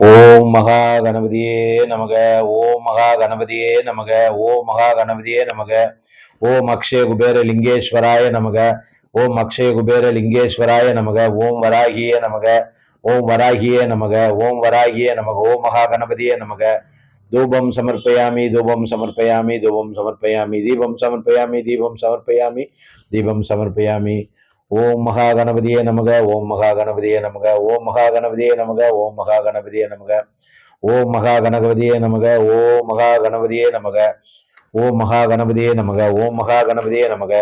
ஓம் மகா கணபதியே நமக. ஓம் மகா கணபதியே நமக. ஓம் மகா கணபதியே நமக. ஓம் அக்ஷய குபேர லிங்கேஸ்வராய நமக. ஓம் அக்ஷய குபேர லிங்கேஸ்வராய நமக. ஓம் வராகியே நமக. ஓம் வராகியே நமக. ஓம் வராகியே நமக. ஓம் மகா கணபதியே நமக. தூபம் சமர்ப்பயாமி தூபம் சமர்ப்பயாமி தூபம் சமர்ப்பயாமி தீபம் சமர்ப்பயாமி தீபம் சமர்ப்பயாமி தீபம் சமர்ப்பயாமி. ஓம் மகா கணபதியே நமக. ஓம் மகா கணபதியே நமக. ஓம் மகா கணபதியே நமக. ஓம் மகா கணபதியே நமக. ஓம் மகா கணபதியே நமக. ஓம் மகா கணபதியே நமக. ஓம் மகா கணபதியே நமக. ஓம் மகா கணபதியே நமக.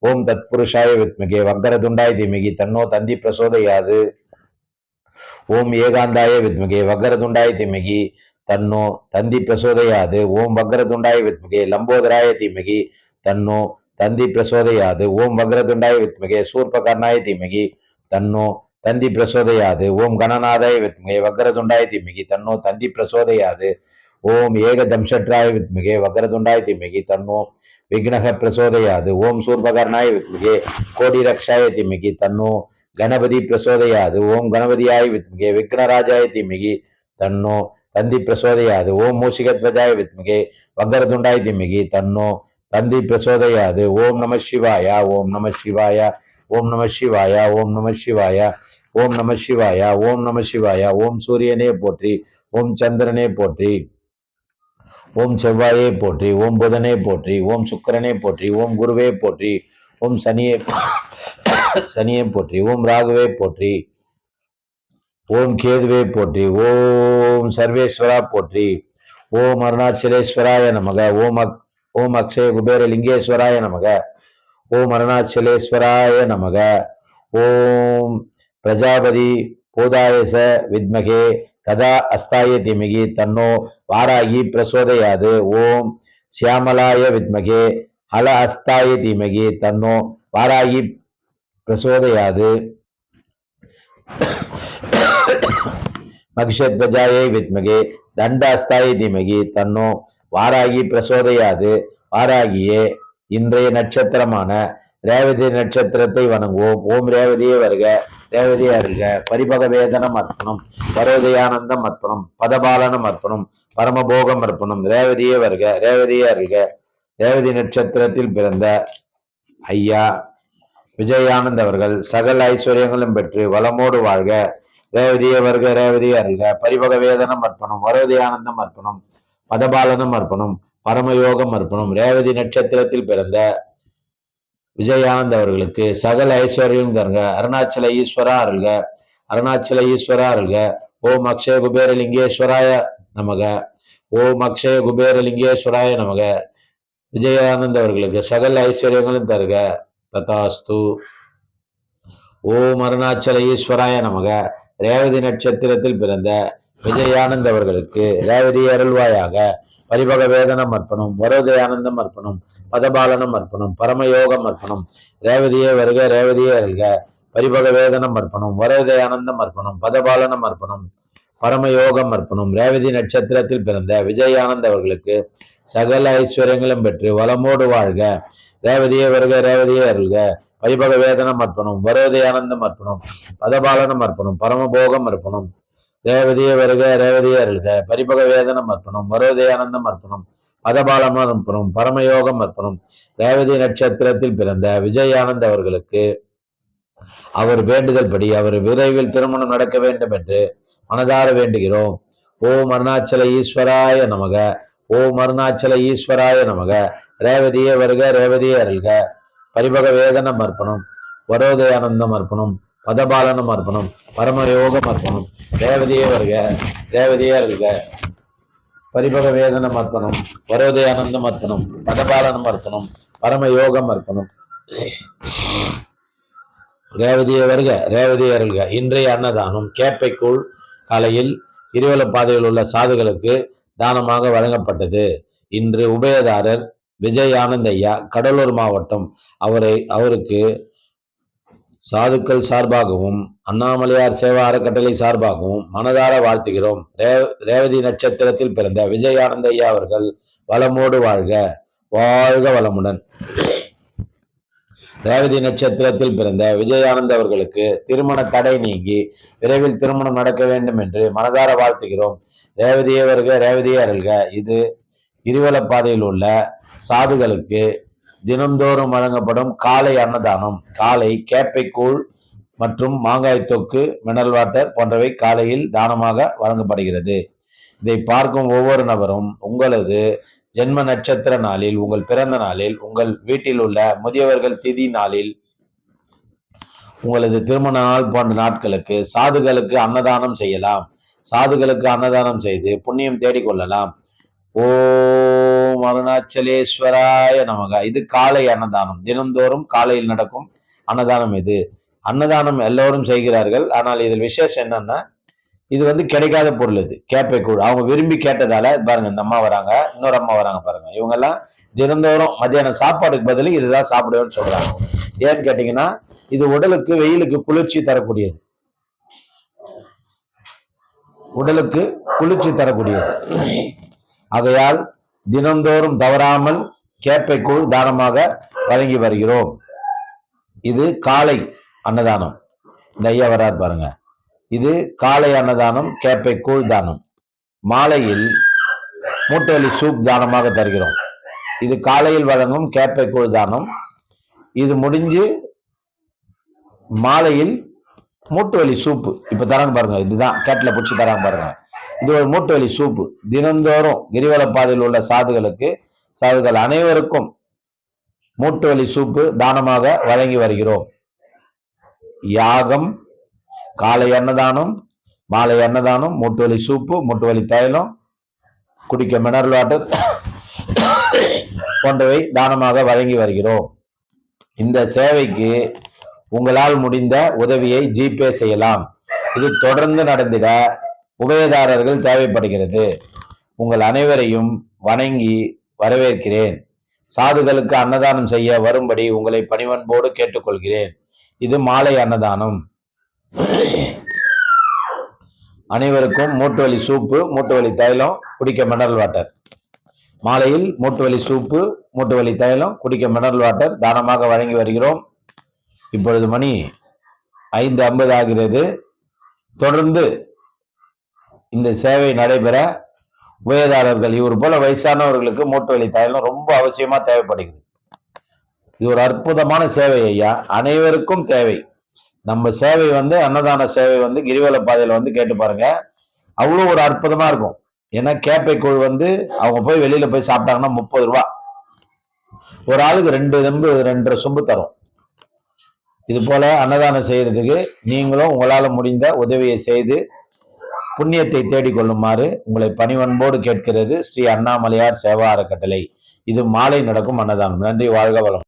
ஓம் தத்புருஷாய வித்மகே வக்கரதுண்டாய தீமகி தன்னோ தந்தி பிரசோதயாது. ஓம் ஏகாந்தாய வித்மகே வக்கரதுண்டாய தீமகி தன்னோ தந்தி பிரசோதயாது. ஓம் வக்கரதுண்டாய வித்மகே லம்போதராய தீமகி தன்னோ தந்தி பிரசோதயாது. ஓம் வக்ரதுண்டாய வித்மகே சூர்பகர்ணாய தீமகி தன்னோ தந்தி பிரசோதயாது. ஓம் கணநாதாய வித்மகே வக்ரதுண்டாய தீமகி தன்னோ தந்தி பிரசோதயாது. ஓம் ஏகதம்ஷட்ராய வித்மகே வக்ரதுண்டாய தீமகி தன்னோ விக்னக பிரசோதயாது. ஓம் சூர்பகர்ணாய வித்மகே கோடி ரக்ஷாய தீமகி தன்னோ கணபதி பிரசோதயாது. ஓம் கணபதியாய வித்மகே விக்னராஜாய தீமகி தன்னோ தந்தி பிரசோதயாது. ஓம் மூஷிகத்வஜாய வித்மகே வக்ரதுண்டாய தீமகி தன்னோ தந்தி பிரசோதயாது. ஓம் நம சிவாய. ஓம் நம சிவாய. ஓம் நம சிவாய. ஓம் நம சிவாய. ஓம் நம சிவாய. ஓம் நம சிவாய. ஓம் சூரியனே போற்றி. ஓம் சந்திரனே போற்றி. ஓம் செவ்வாயே போற்றி. ஓம் புதனே போற்றி. ஓம் சுக்கிரனே போற்றி. ஓம் குருவே போற்றி. ஓம் சனியே போற்றி. ஓம் ராகுவே போற்றி. ஓம் கேதுவே போற்றி. ஓம் சர்வேஸ்வரா போற்றி. ஓம் அருணாச்சலேஸ்வராய நமக. ஓம் அக்ஷய குபேர லிங்கேஸ்வராய நமக. ஓம் அருணாச்சலேஸ்வராய நமக. ஓம் பிரஜாபதி பூதாயச வித்மகே கதா அஸ்தாய தீமகி தன்னோ வாராகி பிரசோதயாது. ஓம் சியாமலாய வித்மகே ஹல அஸ்தாய தீமகி தன்னோ வாராகி பிரசோதயாது. மகிஷத்வஜாயை வித்மகே தண்ட அஸ்தாய தீமகி தன்னோ வாராகி பிரசோதயாது. வாராகியே இன்றைய நட்சத்திரமான ரேவதி நட்சத்திரத்தை வணங்குவோம். ஓம் ரேவதியே வருக. ரேவதியே அருள்க. பரிபக வேதனம் அர்ப்பணம் பரோதயானந்தம் அர்ப்பணம் பதபாலனம் அர்ப்பணம் பரமபோகம் அர்ப்பணம். ரேவதியே வருக. ரேவதியே அருள்க. ரேவதி நட்சத்திரத்தில் பிறந்த ஐயா விஜயானந்த் அவர்கள் சகல ஐஸ்வர்யங்களும் பெற்று வளமோடு வாழ்க. ரேவதியே வருக. ரேவதியே அருள்க. பரிபக வேதனம் அர்ப்பணம் வரோதயானந்தம் அர்ப்பணம் பதபாலனம் அர்ப்பணம் பரமயோகம் அர்ப்பணம். ரேவதி நட்சத்திரத்தில் பிறந்த விஜயானந்த் அவர்களுக்கு சகல ஐஸ்வர்யம் தருங்க. அருணாச்சல ஈஸ்வரா அருள்க. அருணாச்சல ஈஸ்வரா அருள்க. ஓம் அக்ஷய குபேர லிங்கேஸ்வராய நமக. ஓம் அக்ஷய குபேர லிங்கேஸ்வராய நமக. விஜயானந்த் அவர்களுக்கு சகல ஐஸ்வர்யங்களும் தருக. ததாஸ்து. ஓம் அருணாச்சல ஈஸ்வராய நமக. ரேவதி நட்சத்திரத்தில் பிறந்த விஜயானந்த் அவர்களுக்கு ரேவதி அருள்வாயாக. பரிபக வேதனம் அர்ப்பணம் வரோதயானந்தம் அர்ப்பணம் பதபாலனம் அர்ப்பணம் பரமயோகம் அர்ப்பணம். ரேவதியே வருக. ரேவதியே அருள்க. பரிபக வேதனம் அர்ப்பணம் வரோதயானந்தம் அர்ப்பணம் பதபாலனம் அர்ப்பணம் பரமயோகம் அர்ப்பணம். ரேவதி நட்சத்திரத்தில் பிறந்த விஜயானந்த் அவர்களுக்கு சகல ஐஸ்வர்யங்களும் பெற்று வளமோடு வாழ்க. ரேவதியே வருக. ரேவதியே அருள்க. பரிபக வேதனம் அர்ப்பணம் வரோதயானந்தம் அர்ப்பணம் பதபாலனம் அர்ப்பணம் பரமபோகம் அர்ப்பணம். ரேவதியே வருக. ரேவதியே அருள்க. பரிபக வேதனம் அர்ப்பணம் வரோதயானந்தம் அர்ப்பணம் பதபாலம் அர்ப்பணம் பரமயோகம் அர்ப்பணம். ரேவதி நட்சத்திரத்தில் பிறந்த விஜயானந்த் அவர்களுக்கு அவர் வேண்டுதல் படி அவர் விரைவில் திருமணம் நடக்க வேண்டும் என்று மனதார வேண்டுகிறோம். ஓம் அருணாச்சல ஈஸ்வராய நமக. ஓம் அருணாச்சல ஈஸ்வராய நமக. ரேவதியே வருக. ரேவதியே அருள்க. பரிபக வேதனம் அர்ப்பணம் வரோதயானந்தம் அர்ப்பணம் பதபாலனம் அர்ப்பணம் பரமயோகம் அர்ப்பணம். ரேவதியே வருக. ரேவதியே அருள்க. பரிபக வேதனம் அர்ப்பணம் வரோதயானந்தம் அர்ப்பணம் பதபாலனம் அர்ப்பணம் பரமயோகம் அர்ப்பணம். ரேவதியே வருக. ரேவதியே அருள்க. இன்றைய அன்னதானம் கேப்பைக்கூழ் காலையில் இருவல பாதையில் உள்ள சாதுகளுக்கு தானமாக வழங்கப்பட்டது. இன்று உபயதாரர் விஜய் ஆனந்த் ஐயா, கடலூர் மாவட்டம். அவருக்கு சாதுக்கள் சார்பாகவும் அண்ணாமலையார் சேவா அறக்கட்டளை சார்பாகவும் மனதார வாழ்த்துகிறோம். ரேவதி நட்சத்திரத்தில் பிறந்த விஜய் ஆனந்த் ஐயா அவர்கள் வளமோடு வாழ்க. வாழ்க வளமுடன். ரேவதி நட்சத்திரத்தில் பிறந்த விஜயானந்த் அவர்களுக்கு திருமண தடை நீங்கி விரைவில் திருமணம் நடக்க வேண்டும் என்று மனதார வாழ்த்துகிறோம். ரேவதியே வருக, ரேவதியே அருள்க. இது கிரிவலப்பாதையில் உள்ள சாதுகளுக்கு தினந்தோறும் வழங்கப்படும் காலை அன்னதானம். காலை கேப்பைக்கூழ் மற்றும் மாங்காய் தொக்கு, மினரல் வாட்டர் போன்றவை காலையில் தானமாக வழங்கப்படுகிறது. இதை பார்க்கும் ஒவ்வொரு நபரும் உங்களது ஜென்ம நட்சத்திர நாளில், உங்கள் பிறந்த நாளில், உங்கள் வீட்டில் உள்ள முதியவர்கள் திதி நாளில், உங்களது திருமண நாள் போன்ற நாட்களுக்கு சாதுகளுக்கு அன்னதானம் செய்யலாம். சாதுகளுக்கு அன்னதானம் செய்து புண்ணியம் தேடிக்கொள்ளலாம். ஓம் அருணாச்சலேஸ்வராய நமக. இது காலை அன்னதானம். தினந்தோறும் காலையில் நடக்கும் அன்னதானம். இது அன்னதானம் எல்லோரும் செய்கிறார்கள். ஆனால் இதில் விசேஷம் என்னன்னா, இது கிடைக்காத பொருள். இது கேப்பைக்கூழ் அவங்க விரும்பி கேட்டதால பாருங்க, இந்த அம்மா வராங்க, இன்னொரு அம்மா வராங்க பாருங்க. இவங்க எல்லாம் தினந்தோறும் மத்தியானம் சாப்பாடுக்கு பதில் இதுதான் சாப்பிடுவேன்னு சொல்றாங்க. ஏன்னு கேட்டீங்கன்னா, இது உடலுக்கு வெயிலுக்கு குளிர்ச்சி தரக்கூடியது. உடலுக்கு குளிர்ச்சி தரக்கூடியது. ஆகையால் தினந்தோறும் தவறாமல் கேப்பைக்கூழ் தானமாக வழங்கி வருகிறோம். இது காலை அன்னதானம். இந்த ஐயா வரார் பாருங்க. இது காலை அன்னதானம், கேப்பைக்கூழ் தானம். மாலையில் மூட்டவலி சூப் தானமாக தருகிறோம். இது காலையில் வழங்கும் கேப்பைக்கூழ் தானம். இது முடிஞ்சு மாலையில் மூட்டு வலி சூப்பு இப்ப தராங்க பாருங்க. இதுதான் கேட்டில் பிடிச்சி தராங்க பாருங்க. இது ஒரு மூட்டு வலி சூப்பு. தினந்தோறும் கிரிவல பாதையில் உள்ள சாதுகள் அனைவருக்கும் மூட்டு வலி சூப்பு தானமாக வழங்கி வருகிறோம். யாகம், காலை அன்னதானம், மாலை அன்னதானம், மூட்டு வலி சூப்பு, மூட்டு வலி தைலம், குடிக்க மினரல் வாட்டர் போன்றவை தானமாக வழங்கி வருகிறோம். இந்த சேவைக்கு உங்களால் முடிந்த உதவியை ஜிபே செய்யலாம். இது தொடர்ந்து நடந்திட உபயதாரர்கள் தேவைப்படுகிறது. உங்கள் அனைவரையும் வணங்கி வரவேற்கிறேன். சாதுகளுக்கு அன்னதானம் செய்ய வரும்படி உங்களை பணிவன்போடு கேட்டுக்கொள்கிறேன். இது மாலை அன்னதானம். அனைவருக்கும் மூட்டு வலி சூப்பு, மூட்டு வலி தைலம், குடிக்க மினரல் வாட்டர். மாலையில் மூட்டு வலி சூப்பு, மூட்டு வலி தைலம், குடிக்க மினரல் வாட்டர் தானமாக வழங்கி வருகிறோம். இப்பொழுது மணி 5:50 ஆகிறது. தொடர்ந்து இந்த சேவை நடைபெற உபயதாரர்கள், இவர் போல வயசானவர்களுக்கு மூட்டு வலி தைலம் ரொம்ப அவசியமா தேவைப்படுகிறது. இது ஒரு அற்புதமான சேவை ஐயா, அனைவருக்கும் தேவை. நம்ம சேவை அன்னதான சேவை கிரிவல பாதையில கேட்டு பாருங்க, அவ்வளோ ஒரு அற்புதமா இருக்கும். ஏன்னா கேப்பைக்கூழ் அவங்க போய் வெளியில போய் சாப்பிட்டாங்கன்னா 30 ரூபா. ஒரு ஆளுக்கு 2 சொம்பு தரும். இது போல அன்னதானம் செய்யறதுக்கு நீங்களும் உங்களால முடிந்த உதவியை செய்து புண்ணியத்தை தேடிக்கொள்ளுமாறு உங்களை பணிவன்போடு கேட்கிறது ஸ்ரீ அண்ணாமலையார் சேவா அறக்கட்டளை. இது மாலை நடக்கும் அன்னதானம். நன்றி, வாழ்க வளம்.